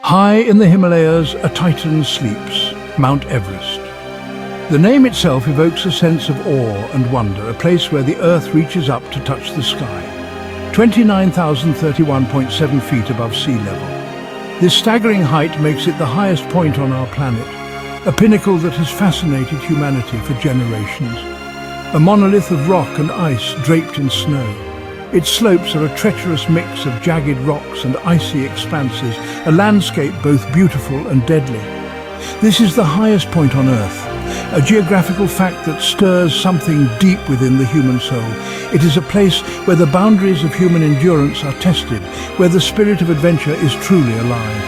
High in the Himalayas, a titan sleeps, Mount Everest. The name itself evokes a sense of awe and wonder, a place where the earth reaches up to touch the sky. 29,031.7 feet above sea level. This staggering height makes it the highest point on our planet, a pinnacle that has fascinated humanity for generations. A monolith of rock and ice draped in snow. Its slopes are a treacherous mix of jagged rocks and icy expanses, a landscape both beautiful and deadly. This is the highest point on Earth, a geographical fact that stirs something deep within the human soul. It is a place where the boundaries of human endurance are tested, where the spirit of adventure is truly alive.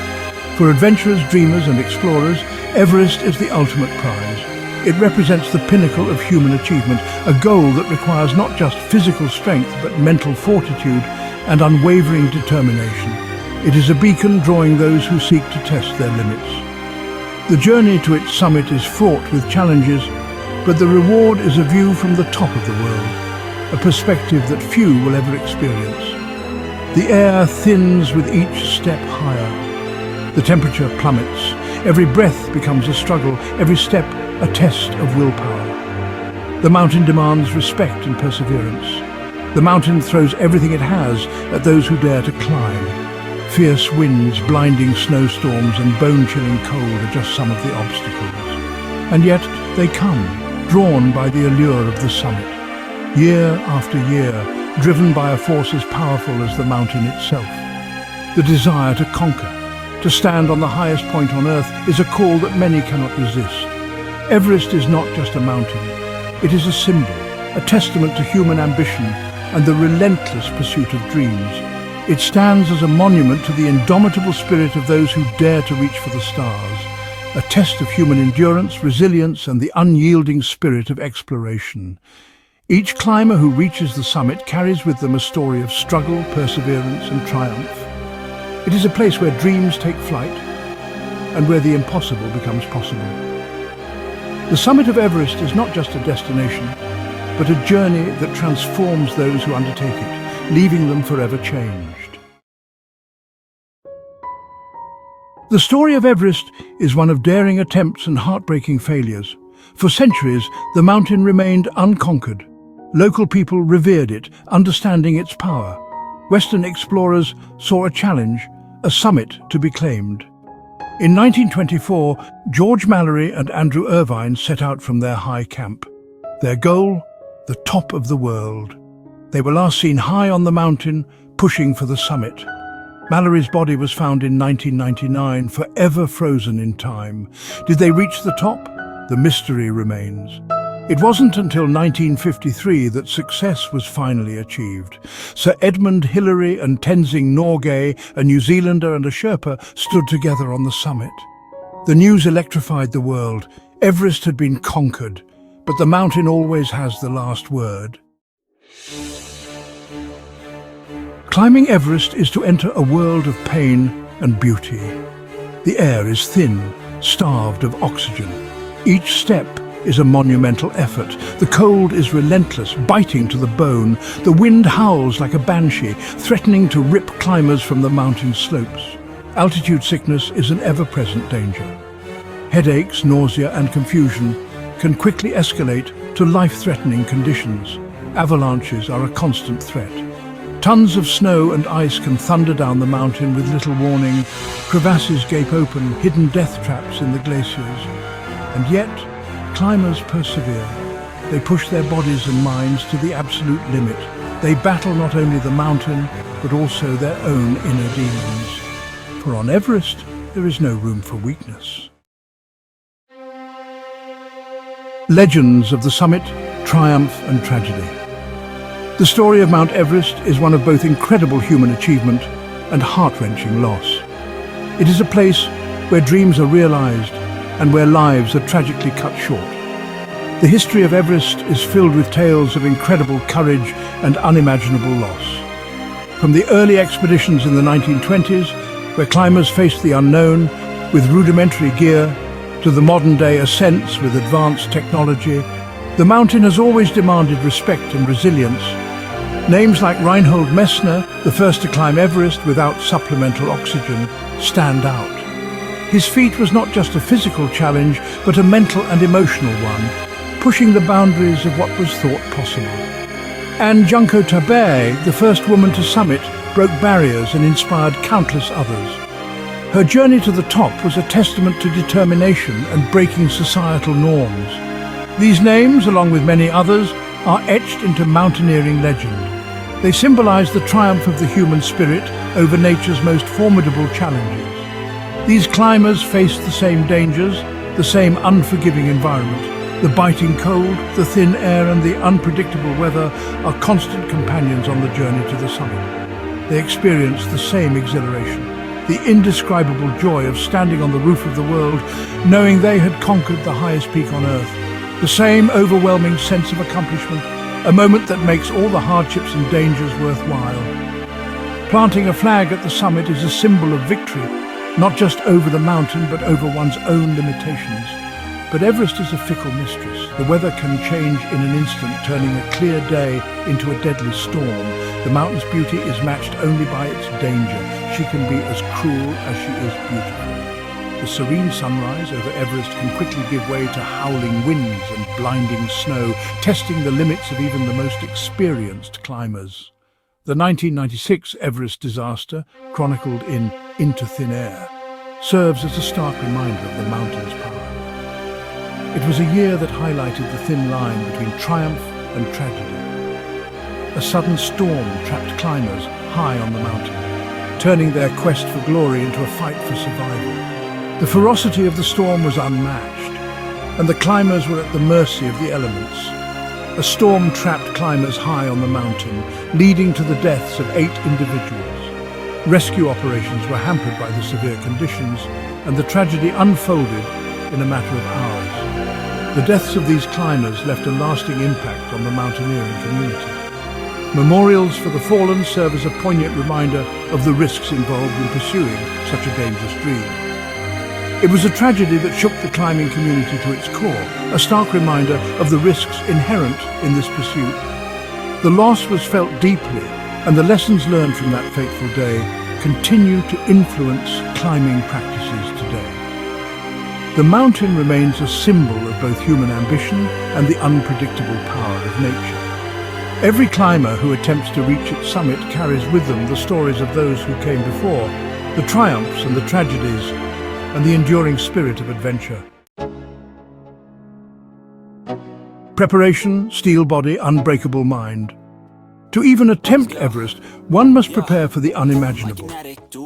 For adventurers, dreamers and explorers, Everest is the ultimate prize. It represents the pinnacle of human achievement, a goal that requires not just physical strength but mental fortitude and unwavering determination. It is a beacon drawing those who seek to test their limits. The journey to its summit is fraught with challenges, but the reward is a view from the top of the world, a perspective that few will ever experience. The air thins with each step higher. The temperature plummets. Every breath becomes a struggle, every step a test of willpower. The mountain demands respect and perseverance. The mountain throws everything it has at those who dare to climb. Fierce winds, blinding snowstorms and bone-chilling cold are just some of the obstacles. And yet they come, drawn by the allure of the summit. Year after year, driven by a force as powerful as the mountain itself. The desire to conquer, to stand on the highest point on Earth, is a call that many cannot resist. Everest is not just a mountain. It is a symbol, a testament to human ambition and the relentless pursuit of dreams. It stands as a monument to the indomitable spirit of those who dare to reach for the stars, a test of human endurance, resilience, and the unyielding spirit of exploration. Each climber who reaches the summit carries with them a story of struggle, perseverance, and triumph. It is a place where dreams take flight and where the impossible becomes possible. The summit of Everest is not just a destination, but a journey that transforms those who undertake it, leaving them forever changed. The story of Everest is one of daring attempts and heartbreaking failures. For centuries, the mountain remained unconquered. Local people revered it, understanding its power. Western explorers saw a challenge, a summit to be claimed. In 1924, George Mallory and Andrew Irvine set out from their high camp. Their goal? The top of the world. They were last seen high on the mountain, pushing for the summit. Mallory's body was found in 1999, forever frozen in time. Did they reach the top? The mystery remains. It wasn't until 1953 that success was finally achieved. Sir Edmund, Hillary and Tenzing Norgay, a New Zealander and a Sherpa, stood together on the summit. The news electrified the world. Everest had been conquered, but the mountain always has the last word. Climbing Everest is to enter a world of pain and beauty. The air is thin, starved of oxygen. Each step is a monumental effort. The cold is relentless, biting to the bone. The wind howls like a banshee, threatening to rip climbers from the mountain slopes. Altitude sickness is an ever-present danger. Headaches, nausea and confusion can quickly escalate to life-threatening conditions. Avalanches are a constant threat. Tons of snow and ice can thunder down the mountain with little warning. Crevasses gape open, hidden death traps in the glaciers. And yet, climbers persevere. They push their bodies and minds to the absolute limit. They battle not only the mountain, but also their own inner demons. For on Everest, there is no room for weakness. Legends of the summit, triumph and tragedy. The story of Mount Everest is one of both incredible human achievement and heart-wrenching loss. It is a place where dreams are realized and where lives are tragically cut short. The history of Everest is filled with tales of incredible courage and unimaginable loss. From the early expeditions in the 1920s, where climbers faced the unknown with rudimentary gear, to the modern-day ascents with advanced technology, the mountain has always demanded respect and resilience. Names like Reinhold Messner, the first to climb Everest without supplemental oxygen, stand out. His feat was not just a physical challenge, but a mental and emotional one, pushing the boundaries of what was thought possible. And Junko Tabei, the first woman to summit, broke barriers and inspired countless others. Her journey to the top was a testament to determination and breaking societal norms. These names, along with many others, are etched into mountaineering legend. They symbolize the triumph of the human spirit over nature's most formidable challenges. These climbers faced the same dangers, the same unforgiving environment. The biting cold, the thin air and the unpredictable weather are constant companions on the journey to the summit. They experienced the same exhilaration, the indescribable joy of standing on the roof of the world, knowing they had conquered the highest peak on Earth. The same overwhelming sense of accomplishment, a moment that makes all the hardships and dangers worthwhile. Planting a flag at the summit is a symbol of victory, not just over the mountain, but over one's own limitations. But Everest is a fickle mistress. The weather can change in an instant, turning a clear day into a deadly storm. The mountain's beauty is matched only by its danger. She can be as cruel as she is beautiful. The serene sunrise over Everest can quickly give way to howling winds and blinding snow, testing the limits of even the most experienced climbers. The 1996 Everest disaster, chronicled in Into Thin Air, serves as a stark reminder of the mountain's power. It was a year that highlighted the thin line between triumph and tragedy. A sudden storm trapped climbers high on the mountain, turning their quest for glory into a fight for survival. The ferocity of the storm was unmatched, and the climbers were at the mercy of the elements. A storm trapped climbers high on the mountain, leading to the deaths of 8 individuals. Rescue operations were hampered by the severe conditions, and the tragedy unfolded in a matter of hours. The deaths of these climbers left a lasting impact on the mountaineering community. Memorials for the fallen serve as a poignant reminder of the risks involved in pursuing such a dangerous dream. It was a tragedy that shook the climbing community to its core, a stark reminder of the risks inherent in this pursuit. The loss was felt deeply, and the lessons learned from that fateful day continue to influence climbing practices today. The mountain remains a symbol of both human ambition and the unpredictable power of nature. Every climber who attempts to reach its summit carries with them the stories of those who came before, the triumphs and the tragedies, and the enduring spirit of adventure. Preparation, steel body, unbreakable mind. To even attempt Everest, one must prepare for the unimaginable.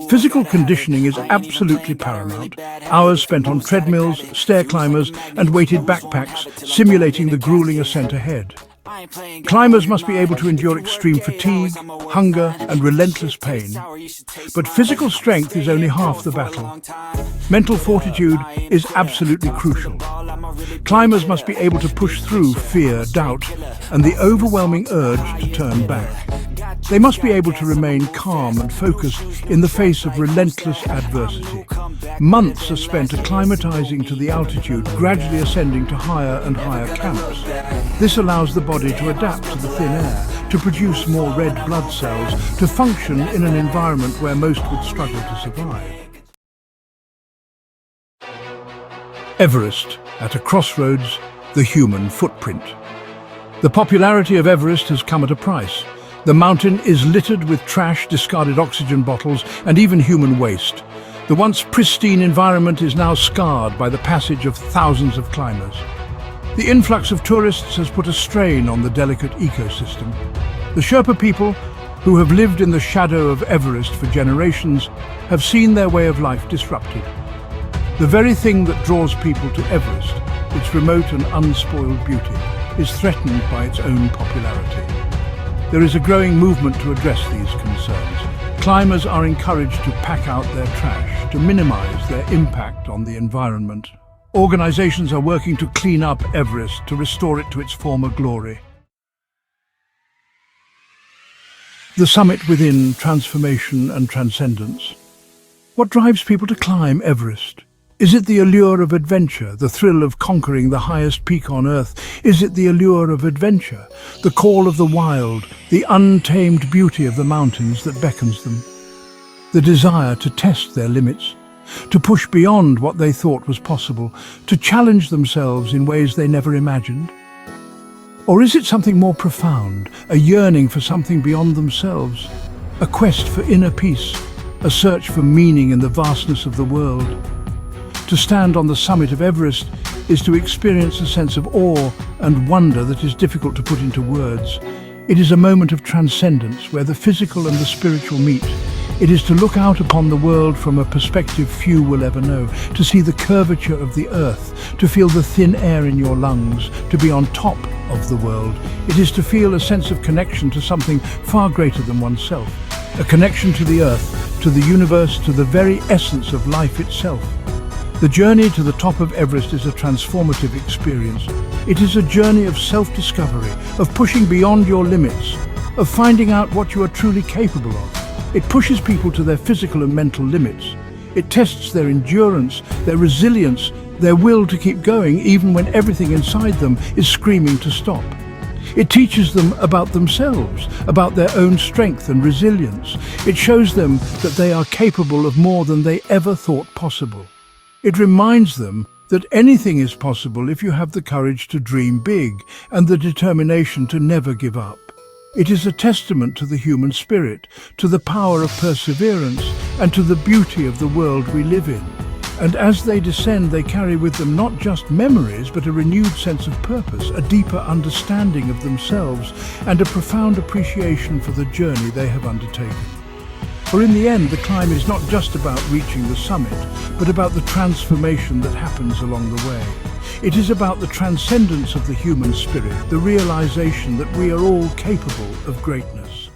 Physical conditioning is absolutely paramount. Hours spent on treadmills, stair climbers, and weighted backpacks, simulating the grueling ascent ahead. Climbers must be able to endure extreme fatigue, hunger, and relentless pain. But physical strength is only half the battle. Mental fortitude is absolutely crucial. Climbers must be able to push through fear, doubt, and the overwhelming urge to turn back. They must be able to remain calm and focused in the face of relentless adversity. Months are spent acclimatizing to the altitude, gradually ascending to higher and higher camps. This allows the body to adapt to the thin air, to produce more red blood cells, to function in an environment where most would struggle to survive. Everest, at a crossroads, the human footprint. The popularity of Everest has come at a price. The mountain is littered with trash, discarded oxygen bottles, and even human waste. The once pristine environment is now scarred by the passage of thousands of climbers. The influx of tourists has put a strain on the delicate ecosystem. The Sherpa people, who have lived in the shadow of Everest for generations, have seen their way of life disrupted. The very thing that draws people to Everest, its remote and unspoiled beauty, is threatened by its own popularity. There is a growing movement to address these concerns. Climbers are encouraged to pack out their trash, to minimize their impact on the environment. Organizations are working to clean up Everest, to restore it to its former glory. The summit within transformation and transcendence. What drives people to climb Everest? Is it the allure of adventure, the thrill of conquering the highest peak on Earth? Is it the allure of adventure, the call of the wild, the untamed beauty of the mountains that beckons them? The desire to test their limits? to push beyond what they thought was possible, to challenge themselves in ways they never imagined? Or is it something more profound, a yearning for something beyond themselves, a quest for inner peace, a search for meaning in the vastness of the world? To stand on the summit of Everest is to experience a sense of awe and wonder that is difficult to put into words. It is a moment of transcendence where the physical and the spiritual meet. It is to look out upon the world from a perspective few will ever know, to see the curvature of the earth, to feel the thin air in your lungs, to be on top of the world. It is to feel a sense of connection to something far greater than oneself, a connection to the earth, to the universe, to the very essence of life itself. The journey to the top of Everest is a transformative experience. It is a journey of self-discovery, of pushing beyond your limits, of finding out what you are truly capable of. It pushes people to their physical and mental limits. It tests their endurance, their resilience, their will to keep going even when everything inside them is screaming to stop. It teaches them about themselves, about their own strength and resilience. It shows them that they are capable of more than they ever thought possible. It reminds them that anything is possible if you have the courage to dream big and the determination to never give up. It is a testament to the human spirit, to the power of perseverance, and to the beauty of the world we live in. And as they descend, they carry with them not just memories, but a renewed sense of purpose, a deeper understanding of themselves, and a profound appreciation for the journey they have undertaken. For in the end, the climb is not just about reaching the summit, but about the transformation that happens along the way. It is about the transcendence of the human spirit, the realization that we are all capable of greatness.